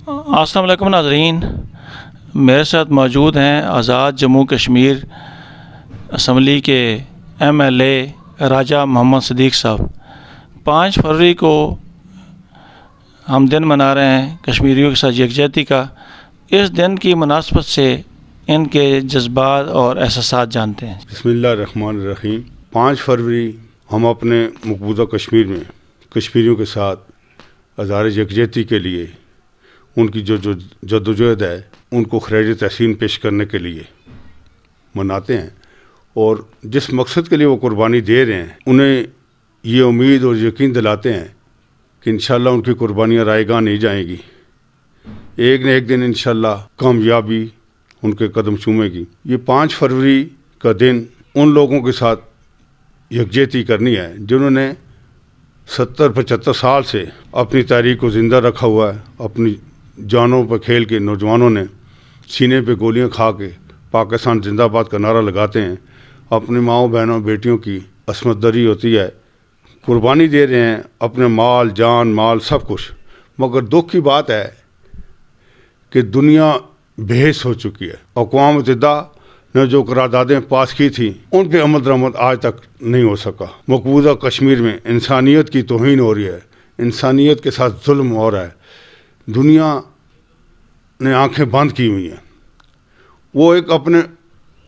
السلام علیکم ناظرین، میرے ساتھ موجود ہیں آزاد جموں کشمیر اسمبلی کے ایم ایل اے راجہ محمد صدیق صاحب۔ 5 فروری کو ہم دن منا رہے ہیں کشمیریوں کے ساتھ یکجہتی کا۔ اس دن کی مناسبت سے ان کے جذبات اور احساسات جانتے ہیں۔ بسم اللہ الرحمن الرحیم۔ 5 فروری ہم اپنے مقبوضہ کشمیر میں کشمیریوں کے ساتھ اظہار یکجہتی کے لیے ان کی جو جدوجہد ہے ان کو خراج تحسین پیش کرنے کے لیے مناتے ہیں، اور جس مقصد کے لیے وہ قربانی دے رہے ہیں انہیں یہ امید اور یقین دلاتے ہیں کہ انشاءاللہ ان کی قربانیاں رائے گاہ نہیں جائیں گی، ایک نہ ایک دن انشاءاللہ کامیابی ان کے قدم چومے گی۔ یہ 5 فروری کا دن ان لوگوں کے ساتھ یکجہتی کرنی ہے جنہوں نے 70-75 سال سے اپنی تاریخ کو زندہ رکھا ہوا ہے۔ اپنی جانوں پر کھیل کے نوجوانوں نے سینے پہ گولیاں کھا کے پاکستان زندہ باد کا نعرہ لگاتے ہیں، اپنی ماؤں بہنوں بیٹیوں کی عصمت دری ہوتی ہے، قربانی دے رہے ہیں اپنے مال جان مال سب کچھ، مگر دکھ کی بات ہے کہ دنیا بے حس ہو چکی ہے۔ اقوام متحدہ نے جو قراردادیں پاس کی تھیں ان پہ عمل درآمد آج تک نہیں ہو سکا۔ مقبوضہ کشمیر میں انسانیت کی توہین ہو رہی ہے، انسانیت کے ساتھ ظلم ہو رہا ہے، دنیا نے آنکھیں بند کی ہوئی ہیں۔ وہ ایک اپنے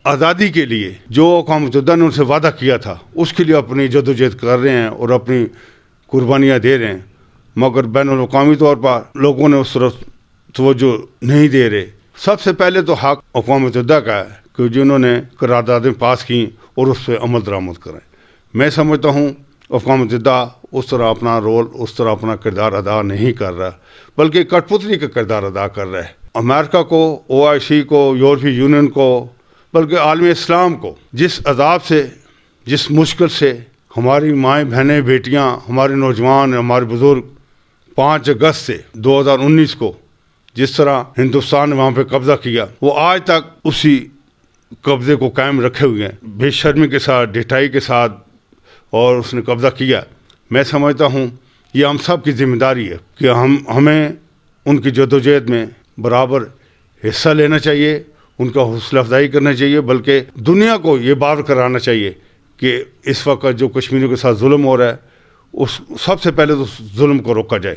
آزادی کے لیے جو اقوام متحدہ نے ان سے وعدہ کیا تھا اس کے لیے اپنی جدوجہد کر رہے ہیں اور اپنی قربانیاں دے رہے ہیں، مگر بین الاقوامی طور پر لوگوں نے اس طرف توجہ نہیں دے رہے۔ سب سے پہلے تو حق اقوام متحدہ کا ہے کہ جنہوں نے قراردادیں پاس کیں اور اس پہ عمل درآمد کریں۔ میں سمجھتا ہوں اقوام متحدہ اس طرح اپنا رول اس طرح اپنا کردار ادا نہیں کر رہا، بلکہ کٹ پتلی کا کردار ادا کر رہا ہے۔ امریکہ کو، OIC کو، یورپی یونین کو، بلکہ عالم اسلام کو جس عذاب سے، جس مشکل سے ہماری مائیں بہنیں بیٹیاں، ہمارے نوجوان، ہمارے بزرگ 5 اگست سے 2019 کو جس طرح ہندوستان نے وہاں پہ قبضہ کیا، وہ آج تک اسی قبضے کو قائم رکھے ہوئے ہیں، بے شرمی کے ساتھ، ڈھٹائی کے ساتھ، اور اس نے قبضہ کیا۔ میں سمجھتا ہوں یہ ہم سب کی ذمہ داری ہے کہ ہمیں ان کی جدوجہد میں برابر حصہ لینا چاہیے، ان کا حوصلہ افزائی کرنا چاہیے، بلکہ دنیا کو یہ بات کرانا چاہیے کہ اس وقت جو کشمیریوں کے ساتھ ظلم ہو رہا ہے اس سب سے پہلے تو ظلم کو روکا جائے،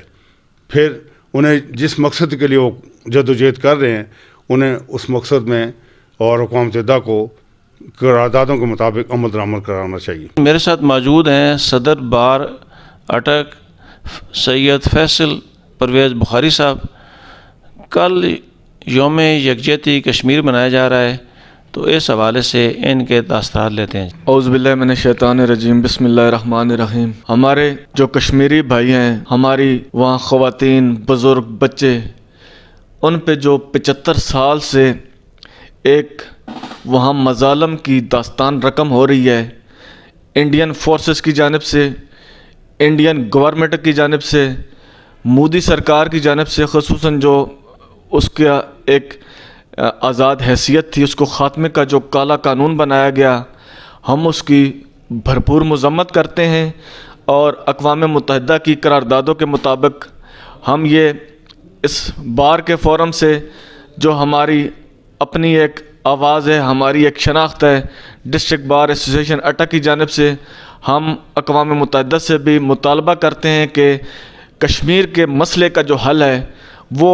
پھر انہیں جس مقصد کے لیے وہ جدوجہد کر رہے ہیں انہیں اس مقصد میں اور اقوام متحدہ کو قراردادوں کے مطابق عمل درآمد کرانا چاہیے۔ میرے ساتھ موجود ہیں صدر بار اٹک سید فیصل پرویز بخاری صاحب۔ کل یوم یکجہتی کشمیر منایا جا رہا ہے، تو اس حوالے سے ان کے تاثرات لیتے ہیں۔ اعوذ باللہ من الشیطان الرجیم، بسم اللہ الرحمن الرحیم۔ ہمارے جو کشمیری بھائی ہیں، ہماری وہاں خواتین، بزرگ، بچے، ان پہ جو 75 سال سے ایک وہاں مظالم کی داستان رقم ہو رہی ہے، انڈین فورسز کی جانب سے، انڈین گورنمنٹ کی جانب سے، مودی سرکار کی جانب سے، خصوصاً جو اس کا ایک آزاد حیثیت تھی، اس کو خاتمے کا جو کالا قانون بنایا گیا، ہم اس کی بھرپور مذمت کرتے ہیں، اور اقوام متحدہ کی قراردادوں کے مطابق ہم یہ اس بار کے فورم سے جو ہماری اپنی ایک آواز ہے، ہماری ایک شناخت ہے، ڈسٹرکٹ بار ایسوسی ایشن اٹک کی جانب سے ہم اقوام متحدہ سے بھی مطالبہ کرتے ہیں کہ کشمیر کے مسئلے کا جو حل ہے وہ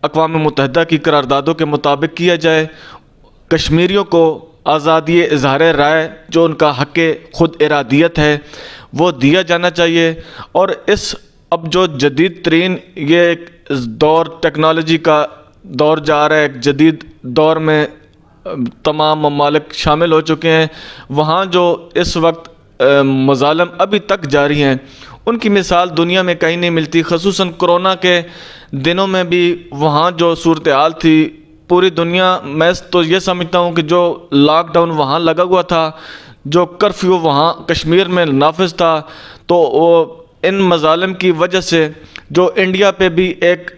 اقوام متحدہ کی قراردادوں کے مطابق کیا جائے، کشمیریوں کو آزادی اظہار رائے جو ان کا حق خود ارادیت ہے وہ دیا جانا چاہیے۔ اور اس اب جو جدید ترین یہ ایک دور ٹیکنالوجی کا دور جا رہا ہے، ایک جدید دور میں تمام ممالک شامل ہو چکے ہیں، وہاں جو اس وقت مظالم ابھی تک جاری ہیں ان کی مثال دنیا میں کہیں نہیں ملتی۔ خصوصاً کرونا کے دنوں میں بھی وہاں جو صورتحال تھی پوری دنیا، میں تو یہ سمجھتا ہوں کہ جو لاک ڈاؤن وہاں لگا ہوا تھا، جو کرفیو وہاں کشمیر میں نافذ تھا، تو وہ ان مظالم کی وجہ سے جو انڈیا پہ بھی ایک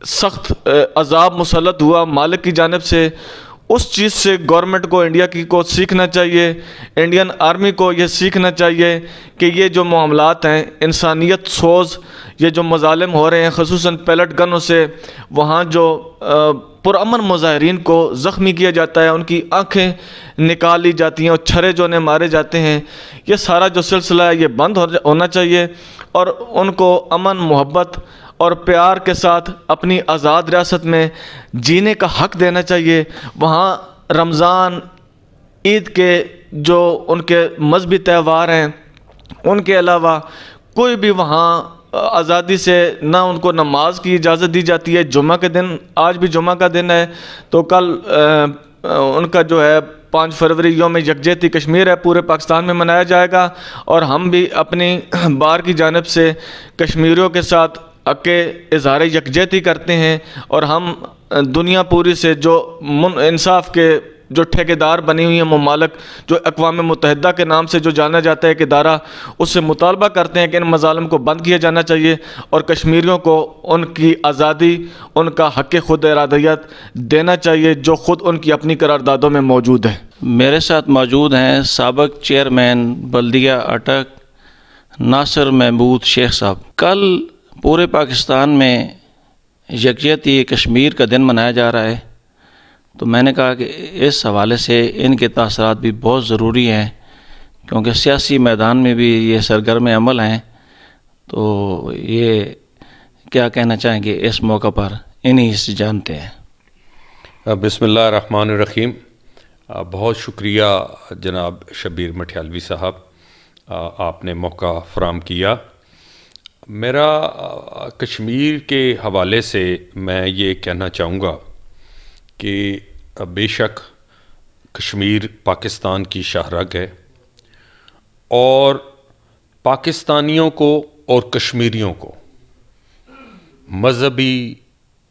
سخت عذاب مسلط ہوا مالک کی جانب سے، اس چیز سے گورنمنٹ کو انڈیا کی کو سیکھنا چاہیے، انڈین آرمی کو یہ سیکھنا چاہیے کہ یہ جو معاملات ہیں انسانیت سوز، یہ جو مظالم ہو رہے ہیں خصوصاً پیلٹ گنوں سے، وہاں جو پرامن مظاہرین کو زخمی کیا جاتا ہے، ان کی آنکھیں نکال لی جاتی ہیں اور چھرے جو انہیں مارے جاتے ہیں، یہ سارا جو سلسلہ ہے یہ بند ہونا چاہیے اور ان کو امن، محبت اور پیار کے ساتھ اپنی آزاد ریاست میں جینے کا حق دینا چاہیے۔ وہاں رمضان، عید کے جو ان کے مذہبی تہوار ہیں، ان کے علاوہ کوئی بھی وہاں آزادی سے نہ ان کو نماز کی اجازت دی جاتی ہے۔ جمعہ کے دن، آج بھی جمعہ کا دن ہے تو کل ان کا جو ہے 5 فروری یوم یکجہتی کشمیر ہے، پورے پاکستان میں منایا جائے گا، اور ہم بھی اپنی بار کی جانب سے کشمیریوں کے ساتھ کہ اظہار یکجہتی کرتے ہیں، اور ہم دنیا پوری سے جو انصاف کے جو ٹھیکیدار بنی ہوئی ہیں ممالک، جو اقوام متحدہ کے نام سے جو جانا جاتا ہے ایک ادارہ، اس سے مطالبہ کرتے ہیں کہ ان مظالم کو بند کیا جانا چاہیے اور کشمیریوں کو ان کی آزادی، ان کا حق خود ارادیت دینا چاہیے جو خود ان کی اپنی قراردادوں میں موجود ہے۔ میرے ساتھ موجود ہیں سابق چیئرمین بلدیہ اٹک ناصر محمود شیخ صاحب۔ کل پورے پاکستان میں یکجہتی کشمیر کا دن منایا جا رہا ہے، تو میں نے کہا کہ اس حوالے سے ان کے تاثرات بھی بہت ضروری ہیں، کیونکہ سیاسی میدان میں بھی یہ سرگرم عمل ہیں، تو یہ کیا کہنا چاہیں گے اس موقع پر انہی سے جانتے ہیں۔ بسم اللہ الرحمن الرحیم۔ بہت شکریہ جناب شبیر مٹھیالوی صاحب، آپ نے موقع فراہم کیا۔ میرا کشمیر کے حوالے سے میں یہ کہنا چاہوں گا کہ بے شک کشمیر پاکستان کی شاہرگ ہے، اور پاکستانیوں کو اور کشمیریوں کو مذہبی،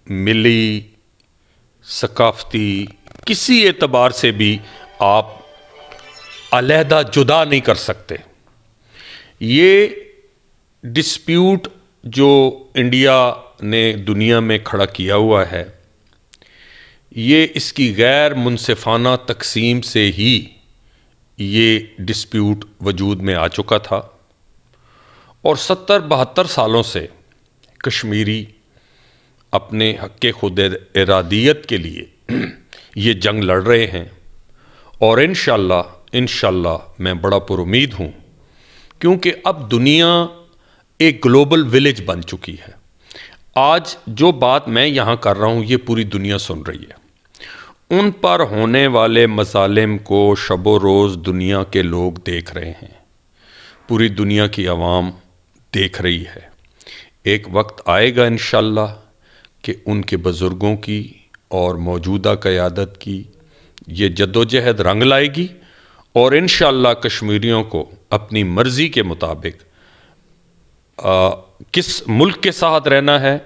ملی، ثقافتی کسی اعتبار سے بھی آپ علیحدہ جدا نہیں کر سکتے۔ یہ ڈسپیوٹ جو انڈیا نے دنیا میں کھڑا کیا ہوا ہے، یہ اس کی غیر منصفانہ تقسیم سے ہی یہ ڈسپیوٹ وجود میں آ چکا تھا، اور 70-72 سالوں سے کشمیری اپنے حق خود ارادیت کے لیے یہ جنگ لڑ رہے ہیں، اور انشاءاللہ میں بڑا پر امید ہوں، کیونکہ اب دنیا ایک گلوبل ولیج بن چکی ہے۔ آج جو بات میں یہاں کر رہا ہوں یہ پوری دنیا سن رہی ہے۔ ان پر ہونے والے مظالم کو شب و روز دنیا کے لوگ دیکھ رہے ہیں، پوری دنیا کی عوام دیکھ رہی ہے۔ ایک وقت آئے گا انشاءاللہ کہ ان کے بزرگوں کی اور موجودہ قیادت کی یہ جدوجہد رنگ لائے گی، اور انشاءاللہ کشمیریوں کو اپنی مرضی کے مطابق کس ملک کے ساتھ رہنا ہے،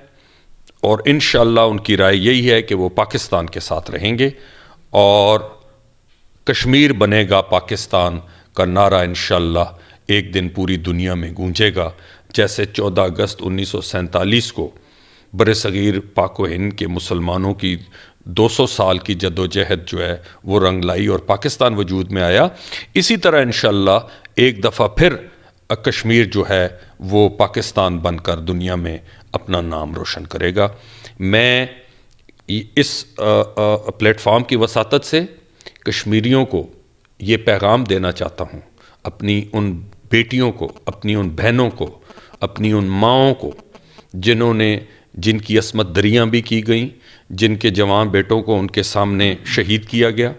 اور انشاءاللہ ان کی رائے یہی ہے کہ وہ پاکستان کے ساتھ رہیں گے، اور کشمیر بنے گا پاکستان کا نعرہ انشاءاللہ ایک دن پوری دنیا میں گونجے گا، جیسے 14 اگست 1947 کو برصغیر پاک و ہند کے مسلمانوں کی 200 سال کی جدوجہد جو ہے وہ رنگ لائی اور پاکستان وجود میں آیا۔ اسی طرح انشاءاللہ ایک دفعہ پھر کشمیر جو ہے وہ پاکستان بن کر دنیا میں اپنا نام روشن کرے گا۔ میں اس پلیٹ فارم کی وساطت سے کشمیریوں کو یہ پیغام دینا چاہتا ہوں، اپنی ان بیٹیوں کو، اپنی ان بہنوں کو، اپنی ان ماؤں کو جن کی عصمت دریاں بھی کی گئیں، جن کے جوان بیٹوں کو ان کے سامنے شہید کیا گیا،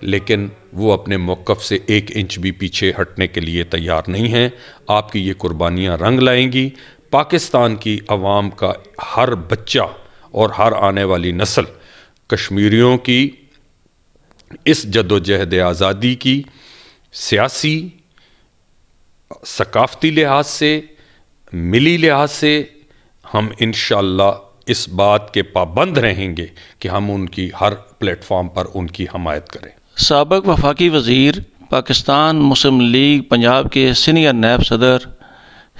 لیکن وہ اپنے موقف سے 1 انچ بھی پیچھے ہٹنے کے لیے تیار نہیں ہیں۔ آپ کی یہ قربانیاں رنگ لائیں گی۔ پاکستان کی عوام کا ہر بچہ اور ہر آنے والی نسل کشمیریوں کی اس جدوجہد آزادی کی سیاسی، ثقافتی لحاظ سے، ملی لحاظ سے ہم انشاءاللہ اس بات کے پابند رہیں گے کہ ہم ان کی ہر پلیٹ فارم پر ان کی حمایت کریں۔ سابق وفاقی وزیر پاکستان مسلم لیگ پنجاب کے سینئر نائب صدر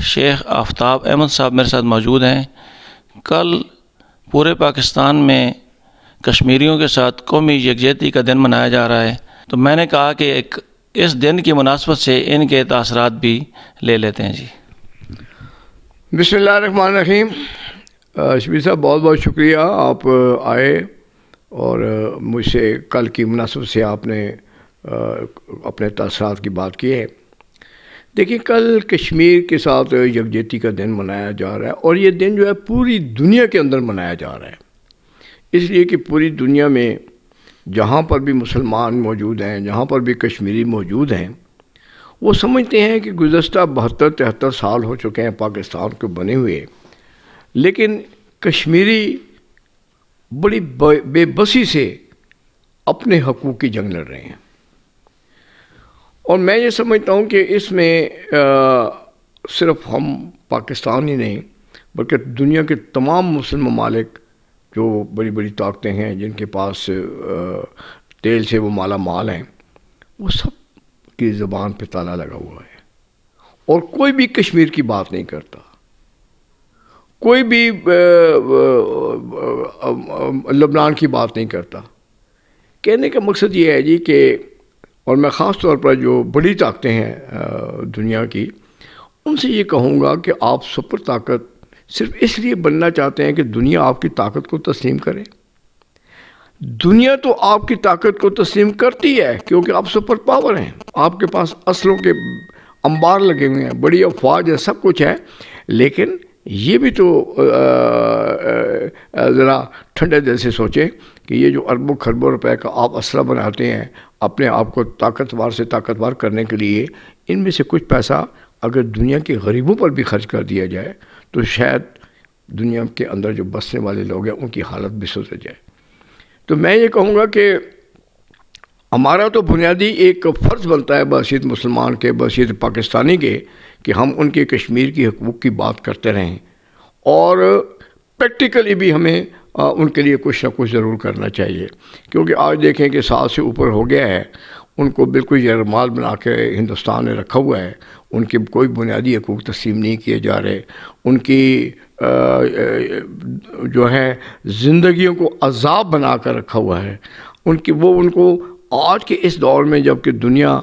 شیخ آفتاب احمد صاحب میرے ساتھ موجود ہیں۔ کل پورے پاکستان میں کشمیریوں کے ساتھ قومی یکجہتی کا دن منایا جا رہا ہے، تو میں نے کہا کہ اس دن کی مناسبت سے ان کے تاثرات بھی لے لیتے ہیں. جی بسم اللہ الرحمن الرحیم. شبیر صاحب بہت بہت شکریہ، آپ آئے اور مجھ سے کل کی مناسبت سے آپ نے اپنے تاثرات کی بات کی ہے. دیکھیں، کل کشمیر کے ساتھ یکجہتی کا دن منایا جا رہا ہے، اور یہ دن جو ہے پوری دنیا کے اندر منایا جا رہا ہے، اس لیے کہ پوری دنیا میں جہاں پر بھی مسلمان موجود ہیں، جہاں پر بھی کشمیری موجود ہیں، وہ سمجھتے ہیں کہ گزشتہ 72-73 سال ہو چکے ہیں پاکستان کو بنے ہوئے، لیکن کشمیری بڑی بے بسی سے اپنے حقوق کی جنگ لڑ رہے ہیں. اور میں یہ سمجھتا ہوں کہ اس میں صرف ہم پاکستان ہی نہیں بلکہ دنیا کے تمام مسلم ممالک جو بڑی بڑی طاقتیں ہیں، جن کے پاس تیل سے وہ مالا مال ہیں، وہ سب کی زبان پہ تالا لگا ہوا ہے، اور کوئی بھی کشمیر کی بات نہیں کرتا، کوئی بھی لبنان کی بات نہیں کرتا. کہنے کا مقصد یہ ہے جی کہ، اور میں خاص طور پر جو بڑی طاقتیں ہیں دنیا کی، ان سے یہ کہوں گا کہ آپ سپر طاقت صرف اس لیے بننا چاہتے ہیں کہ دنیا آپ کی طاقت کو تسلیم کرے. دنیا تو آپ کی طاقت کو تسلیم کرتی ہے کیونکہ آپ سپر پاور ہیں، آپ کے پاس اسلحوں کے انبار لگے ہوئے ہیں، بڑی افواج ہے، سب کچھ ہے. لیکن یہ بھی تو ذرا ٹھنڈے دل سے سوچیں کہ یہ جو اربوں خربوں روپے کا آپ اسلحہ بناتے ہیں اپنے آپ کو طاقتور سے طاقتور کرنے کے لیے، ان میں سے کچھ پیسہ اگر دنیا کے غریبوں پر بھی خرچ کر دیا جائے تو شاید دنیا کے اندر جو بسنے والے لوگ ہیں ان کی حالت بھی سدھر جائے. تو میں یہ کہوں گا کہ ہمارا تو بنیادی ایک فرض بنتا ہے بحیثیت مسلمان کے، بحیثیت پاکستانی کے، کہ ہم ان کے کشمیر کی حقوق کی بات کرتے رہیں، اور پریکٹیکلی بھی ہمیں ان کے لیے کچھ نہ کچھ ضرور کرنا چاہیے. کیونکہ آج دیکھیں کہ 100 سے اوپر ہو گیا ہے، ان کو بالکل یرغمال بنا کے ہندوستان نے رکھا ہوا ہے، ان کے کوئی بنیادی حقوق تسلیم نہیں کیے جا رہے، ان کی جو ہے زندگیوں کو عذاب بنا کر رکھا ہوا ہے. ان کو آج کے اس دور میں جب کہ دنیا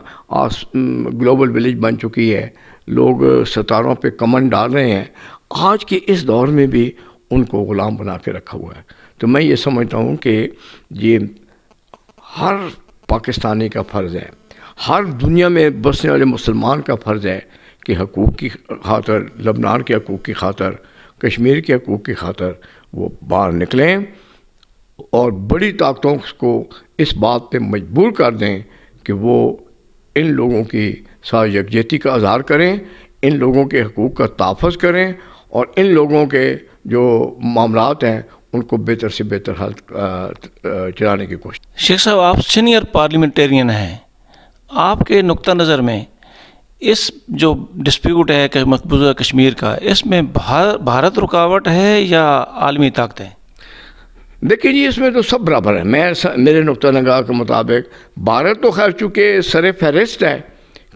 گلوبل ولیج بن چکی ہے، لوگ ستاروں پہ کمن ڈال رہے ہیں، آج کے اس دور میں بھی ان کو غلام بنا کے رکھا ہوا ہے. تو میں یہ سمجھتا ہوں کہ یہ ہر پاکستانی کا فرض ہے، ہر دنیا میں بسنے والے مسلمان کا فرض ہے کہ حقوق کی خاطر، لبنان کے حقوق کی خاطر، کشمیر کے حقوق کی خاطر وہ باہر نکلیں اور بڑی طاقتوں کو اس بات پہ مجبور کر دیں کہ وہ ان لوگوں کی ساتھ یکجہتی کا اظہار کریں، ان لوگوں کے حقوق کا تحفظ کریں، اور ان لوگوں کے جو معاملات ہیں ان کو بہتر سے بہتر حل چلانے کی کوشش. شیخ صاحب، آپ سینئر پارلیمنٹرین ہیں، آپ کے نقطہ نظر میں اس جو ڈسپیوٹ ہے کہ مقبوضہ کشمیر کا، اس میں بھارت رکاوٹ ہے یا عالمی طاقتیں؟ دیکھیے جی، اس میں تو سب برابر ہیں. میرے نقطہ نگاہ کے مطابق بھارت تو خیر چونکہ سر فہرست ہے،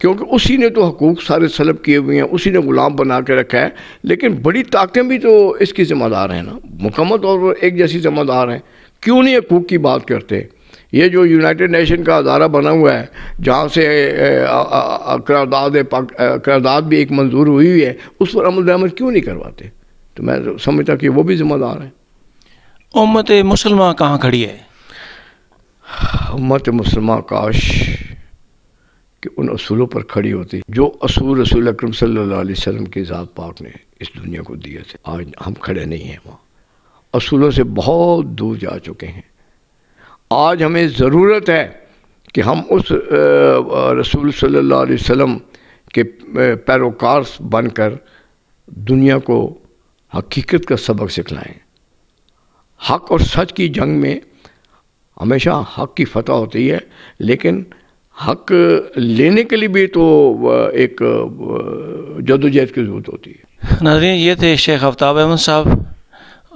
کیونکہ اسی نے تو حقوق سارے سلب کیے ہوئے ہیں، اسی نے غلام بنا کے رکھا ہے. لیکن بڑی طاقتیں بھی تو اس کی ذمہ دار ہیں نا، مکمل طور پر ایک جیسی ذمہ دار ہیں. کیوں نہیں حقوق کی بات کرتے؟ یہ جو یونائٹڈ نیشن کا ادارہ بنا ہوا ہے، جہاں سے قرارداد بھی ایک منظور ہوئی ہے، اس پر عمل درآمد کیوں نہیں کرواتے؟ تو میں سمجھتا کہ وہ بھی ذمہ دار ہیں. امت مسلمہ کہاں کھڑی ہے؟ امت مسلمہ کاش کہ ان اصولوں پر کھڑی ہوتی جو اصول رسول اکرم صلی اللہ علیہ وسلم کی ذات پاک نے اس دنیا کو دیے تھے. آج ہم کھڑے نہیں ہیں، وہاں اصولوں سے بہت دور جا چکے ہیں. آج ہمیں ضرورت ہے کہ ہم اس رسول صلی اللہ علیہ وسلم کے پیروکار بن کر دنیا کو حقیقت کا سبق سکھلائیں. حق اور سچ کی جنگ میں ہمیشہ حق کی فتح ہوتی ہے، لیکن حق لینے کے لیے بھی تو ایک جدوجہد کی ضرورت ہوتی ہے. ناظرین، یہ تھے شیخ آفتاب احمد صاحب.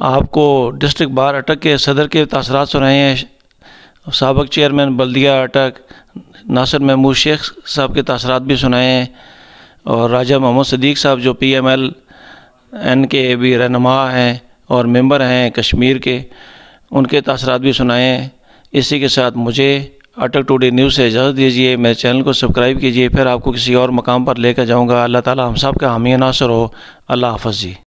آپ کو ڈسٹرکٹ بار اٹک کے صدر کے تاثرات سنائے ہیں، سابق چیئرمین بلدیہ اٹک ناصر محمود شیخ صاحب کے تاثرات بھی سنائے ہیں، اور راجہ محمد صدیق صاحب جو پی ایم ایل این کے بھی رہنما ہیں اور ممبر ہیں کشمیر کے، ان کے تاثرات بھی سنائیں۔ اسی کے ساتھ مجھے اٹک ٹوڈے نیوز سے اجازت دیجیے، میرے چینل کو سبسکرائب کیجیے، پھر آپ کو کسی اور مقام پر لے کر جاؤں گا۔ اللہ تعالی ہم سب کا حامی ناصر ہو۔ اللہ حافظ جی۔